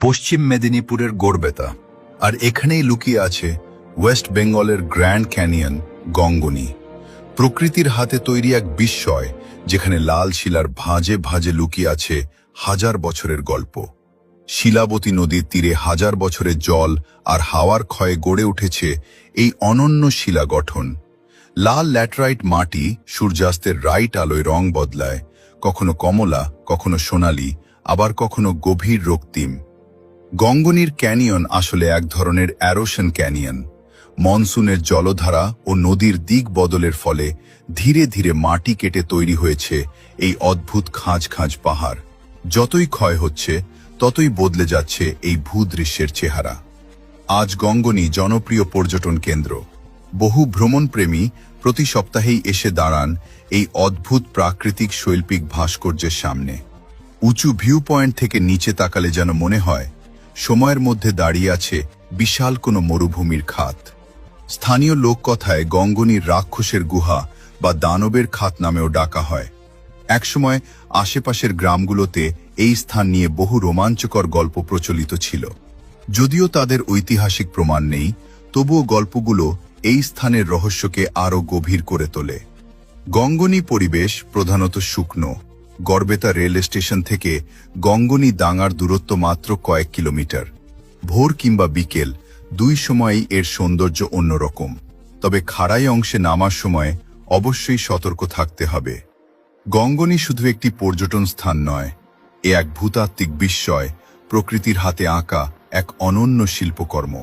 পশ্চিম মেদিনীপুরের গড়বেতা, আর এখানেই লুকিয়ে আছে ওয়েস্ট বেঙ্গলের গ্র্যান্ড ক্যানিয়ন গঙ্গনি। প্রকৃতির হাতে তৈরি এক বিস্ময়, যেখানে লাল শিলার ভাঁজে ভাঁজে লুকিয়ে আছে হাজার বছরের গল্প। শিলাবতী নদীর তীরে হাজার বছরের জল আর হাওয়ার ক্ষয়ে গড়ে উঠেছে এই অনন্য শিলা গঠন। লাল ল্যাটেরাইট মাটি সূর্যাস্তের রাইট আলোয় রং বদলায়, কখনো কমলা, কখনো সোনালী, আবার কখনো গভীর রক্তিম। গঙ্গনির ক্যানিয়ন আসলে এক ধরনের অ্যারোশন ক্যানিয়ন। মনসুনের জলধারা ও নদীর দিক বদলের ফলে ধীরে ধীরে মাটি কেটে তৈরি হয়েছে এই অদ্ভুত খাঁজ খাঁজ পাহাড়। যতই ক্ষয় হচ্ছে ততই বদলে যাচ্ছে এই ভূদৃশ্যের চেহারা। আজ গঙ্গনি জনপ্রিয় পর্যটন কেন্দ্র। বহু ভ্রমণপ্রেমী প্রতি সপ্তাহেই এসে দাঁড়ান এই অদ্ভুত প্রাকৃতিক শৈল্পিক ভাস্কর্যের সামনে। উঁচু ভিউ পয়েন্ট থেকে নিচে তাকালে যেন মনে হয় সময়ের মধ্যে দাঁড়িয়ে আছে বিশাল কোনো মরুভূমির খাত। স্থানীয় লোককথায় গঙ্গনির রাক্ষসের গুহা বা দানবের খাত নামেও ডাকা হয়। একসময় আশেপাশের গ্রামগুলোতে এই স্থান নিয়ে বহু রোমাঞ্চকর গল্প প্রচলিত ছিল। যদিও তাদের ঐতিহাসিক প্রমাণ নেই, তবুও গল্পগুলো এই স্থানের রহস্যকে আরও গভীর করে তোলে। গঙ্গনি পরিবেশ প্রধানত শুকনো। গড়বেতা রেল স্টেশন থেকে গঙ্গনি ডাঙার দূরত্ব মাত্র কয়েক কিলোমিটার। ভোর কিংবা বিকেল দুই সময়ই এর সৌন্দর্য অন্যরকম, তবে খাড়াই অংশে নামার সময় অবশ্যই সতর্ক থাকতে হবে। গঙ্গনি শুধু একটি পর্যটন স্থান নয়, এ এক ভূতাত্ত্বিক বিস্ময়, প্রকৃতির হাতে আঁকা এক অনন্য শিল্পকর্ম।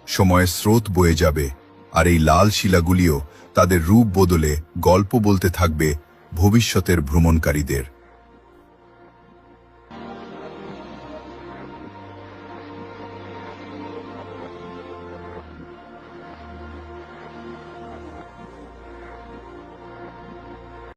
সময়ের স্রোত বয়ে যাবে, আর এই লাল শিলাগুলিও তাদের রূপ বদলে গল্প বলতে থাকবে ভবিষ্যতের ভ্রমণকারীদের।